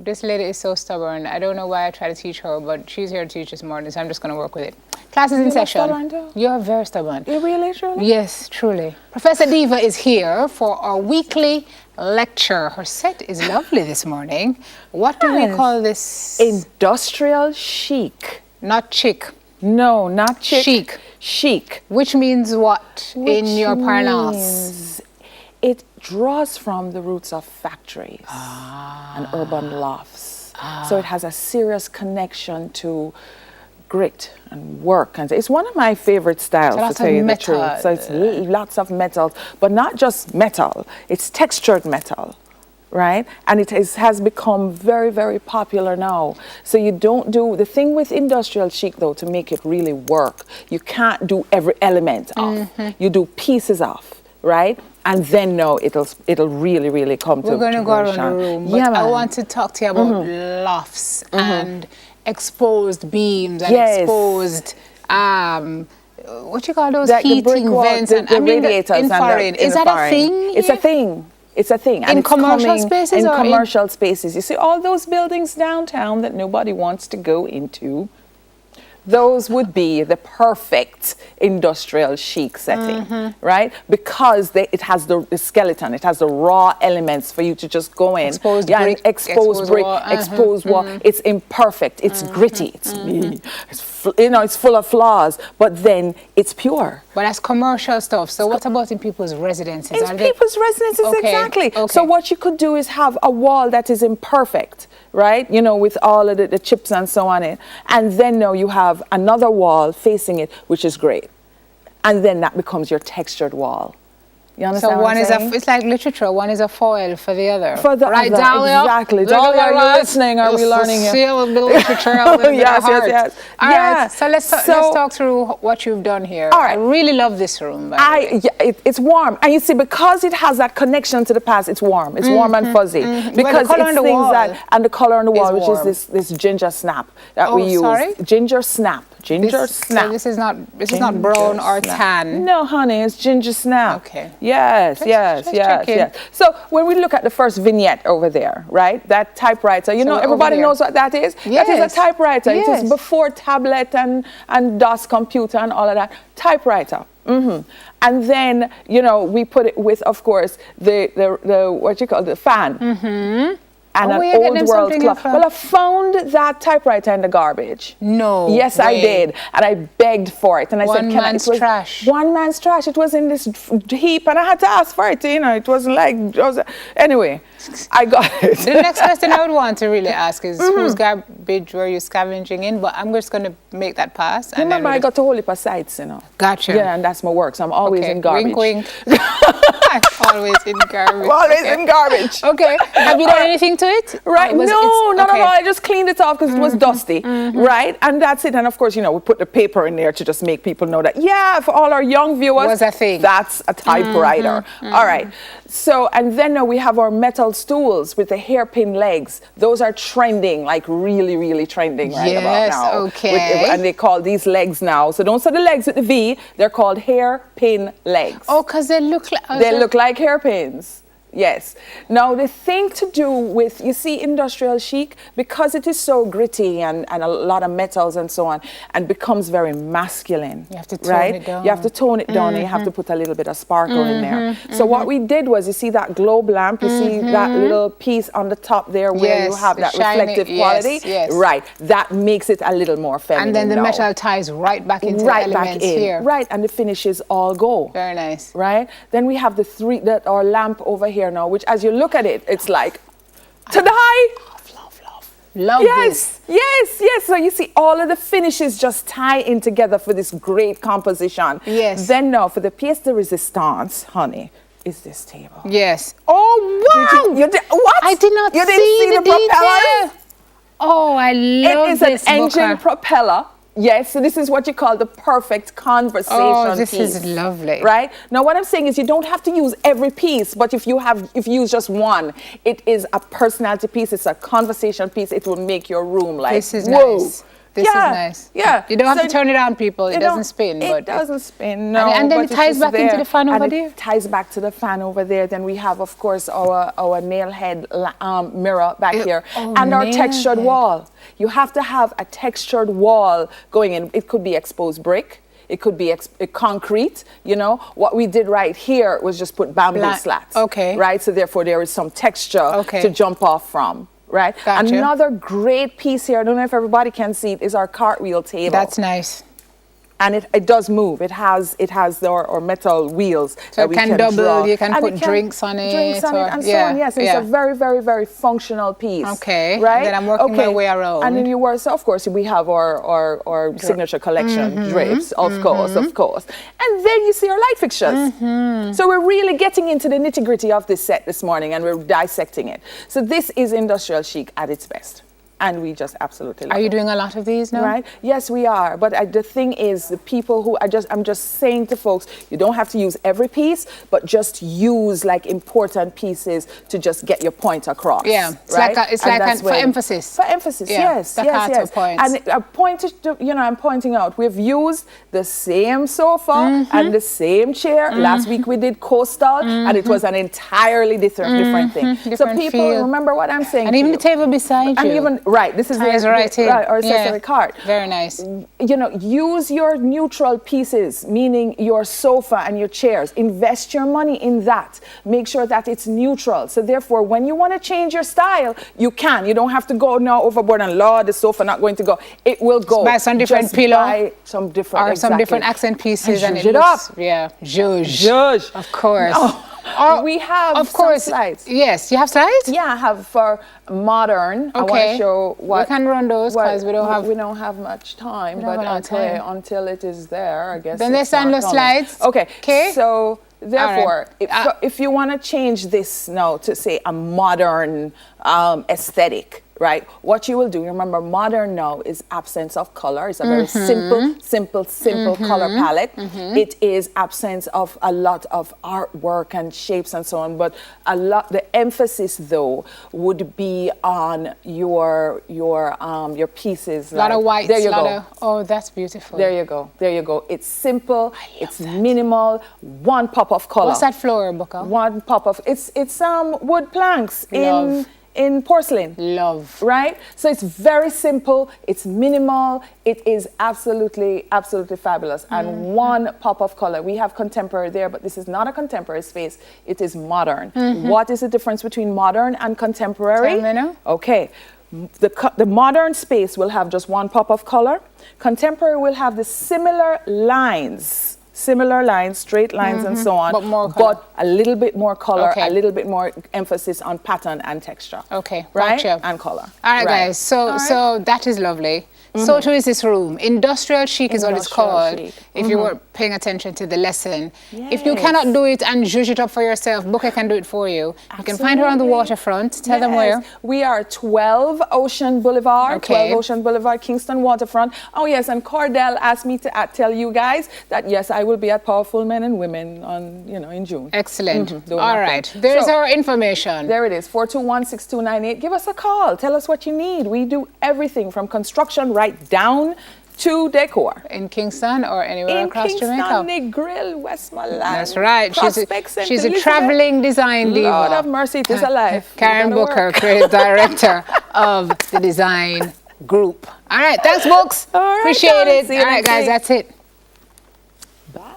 This lady is so stubborn. I don't know why I try to teach her, but she's here to teach this morning, so I'm just going to work with it. Class is in session. Stubborn too? You're very stubborn. You really, truly? Yes, truly. Professor Diva is here for our weekly lecture. Her set is lovely this morning. What do we call this? Industrial chic. Not chic. No, not chic. Chic. Chic. Which means what in your parlance? It draws from the roots of factories and urban lofts. So it has a serious connection to grit and work. And it's one of my favorite styles, to tell you the truth. So it's lots of metals, but not just metal. It's textured metal, right? And it has become very, very popular now. So you don't do, the thing with industrial chic though, to make it really work, you can't do every element off. You do pieces off, right? And then no, it'll really, really come to fruition. We're going to go around the room, but I want to talk to you about lofts and exposed beams and exposed, what you call those, heating vents and radiators infrared. Is that a thing? It's a thing. It's a thing. In commercial spaces? In commercial spaces. You see all those buildings downtown that nobody wants to go into? Those would be the perfect industrial chic setting, right? Because it has the skeleton, it has the raw elements for you to just go in. Exposed brick, exposed brick, exposed wall. It's imperfect, it's gritty, it's full of flaws, but then it's pure. But that's commercial stuff. So what about in people's residences? In people's residences, exactly. Okay. So what you could do is have a wall that is imperfect, right? You know, with all of the chips and so on it. And then now you have another wall facing it, which is great. And then that becomes your textured wall. You understand so one is it's like literature. One is a foil for the other. For the right, other, Dahlia? Exactly. Dahlia, are you listening? Are we learning here? Seal of the literature. Yes. All right. So let's talk through what you've done here. All right. I really love this room. It's warm, and you see, because it has that connection to the past, it's warm. It's warm and fuzzy because the color on the wall and the color on the wall, which warm. is this ginger snap that we use. Sorry? Ginger snap. Ginger snap. So this is not brown or tan. No, honey, it's ginger snap. Okay. Yes. So when we look at the first vignette over there, right? That typewriter, you know, everybody knows what that is. Yes. That is a typewriter. Yes. It is before tablet and DOS computer and all of that. Typewriter. And then, you know, we put it with, of course, the what you call the fan. And an old world clock. Well, I found that typewriter in the garbage. No. Yes, I did. And I begged for it. And I said, trash. One man's trash. It was in this heap, and I had to ask for it. You know, it wasn't like. Anyway, I got it. The next question I would want to really ask is whose garbage were you scavenging in? But I'm just going to make that pass. And remember, I got to hold it for sites, you know. Gotcha. Yeah, and that's my work. So I'm always in garbage. Wink, wink. Always in garbage. Always in garbage. Okay. Have you done anything to it? Right. No, not at all. I just cleaned it off because it was dusty. Right. And that's it. And of course, you know, we put the paper in there to just make people know that, yeah, for all our young viewers, was a thing. That's a typewriter. All right. So, and then now we have our metal stools with the hairpin legs. Those are trending, like really, really trending right about now. Okay. And they call these legs now. So don't say the legs with the V. They're called hairpin legs. Oh, because they look like... They look like hairpins. Yes. Now, the thing to do with, you see, industrial chic, because it is so gritty and a lot of metals and so on, and becomes very masculine. You have to tone it down. You have to tone it down and you have to put a little bit of sparkle in there. So what we did was, you see that globe lamp, you see that little piece on the top there where you have that reflective quality? Yes. Right. That makes it a little more feminine. And then the metal ties right back into the elements here. Right. And the finishes all go. Very nice. Right. Then we have our lamp over here now, which as you look at it, it's like, ta-da! Love this. Yes. So you see all of the finishes just tie in together for this great composition. Yes. Then now for the pièce de résistance, honey, is this table. Yes. Oh, wow! You did, what? I did not you didn't see the propeller? Oh, I love this. It is an engine propeller. Yes, so this is what you call the perfect conversation this piece. Is lovely. Right? Now what I'm saying is you don't have to use every piece, but if you use just one, it is a personality piece, it's a conversation piece, it will make your room like, this is whoa. Nice. This is nice. Yeah. You don't have to turn it on, people. It doesn't spin. It doesn't spin, no. And then it ties back into the fan over there? It ties back to the fan over there. Then we have, of course, our nail head mirror back here. And our textured wall. You have to have a textured wall going in. It could be exposed brick. It could be concrete, you know. What we did right here was just put bamboo slats. Okay. Right? So therefore there is some texture to jump off from. Right? Gotcha. Another great piece here, I don't know if everybody can see it, is our cartwheel table. That's nice. And it does move. It has our metal wheels so that we can double. Draw. You can put drinks on it. Drinks on it and so on. Yes, it's a very, very, very functional piece. Okay. Right. And then I'm working my way around. And then so of course we have our signature collection drapes, of course. And then you see our light fixtures. So we're really getting into the nitty-gritty of this set this morning, and we're dissecting it. So this is industrial chic at its best. And we just absolutely love it. Are you doing a lot of these now? Right? Yes, we are. But the thing is, the people who I'm just saying to folks, you don't have to use every piece, but just use like important pieces to just get your point across. Yeah, it's right? for emphasis. For emphasis, yes. Point. And I'm pointing out, we've used the same sofa and the same chair. Last week we did coastal, and it was an entirely different thing. So people remember what I'm saying. And even the table beside you. Right, this is our accessory cart. Very nice. You know, use your neutral pieces, meaning your sofa and your chairs. Invest your money in that. Make sure that it's neutral. So therefore, when you want to change your style, you can. You don't have to go now overboard and the sofa not going to go. It will go. Buy some different pillow. Buy some different, some different accent pieces and it looks, up. Yeah, zhuzh. Of course. We have of course some slides. Yes, you have slides? Yeah, I have for modern. I want to show what we can run those because we don't have much time. But until it is there, I guess. Then let's send those slides. Okay. So therefore, if you want to change this now to say a modern aesthetic. Right, what you will do, remember modern now is absence of color. It's a very simple color palette. It is absence of a lot of artwork and shapes and so on, but the emphasis though would be on your pieces. A lot of whites, there you go. Oh, that's beautiful. There you go. It's simple, it's minimal, one pop of color. What's that floral, Booker? One pop of, it's wood planks in porcelain. Love. Right? So it's very simple, it's minimal, it is absolutely fabulous. And one pop of color. We have contemporary there, but this is not a contemporary space, it is modern. What is the difference between modern and contemporary? Okay. The modern space will have just one pop of color. Contemporary will have the similar lines, straight lines and so on, but a little bit more color, a little bit more emphasis on pattern and texture. Okay, right? Gotcha. And color. All right, guys, so that is lovely. So too is this room. Industrial chic is what it's called. If you were paying attention to the lesson. If you cannot do it and zhuzh it up for yourself, Booker can do it for you. You can find her on the waterfront. Tell them where. We are 12 Ocean Boulevard. 12 Ocean Boulevard, Kingston Waterfront. Oh yes, and Cordell asked me to tell you guys that yes, I will be at Powerful Men and Women in June. Excellent. All right. There's our information. There it is. 421-6298. Give us a call. Tell us what you need. We do everything from construction right down to decor. In Kingston or anywhere across Jamaica? In Kingston, Negril, Westmoreland. That's right. She's a traveling design diva. Lord have mercy, it is alive. Karen Booker, creative director of the Design Group. All right, thanks, Books. All right, appreciate it. All right, guys, that's it. Bye.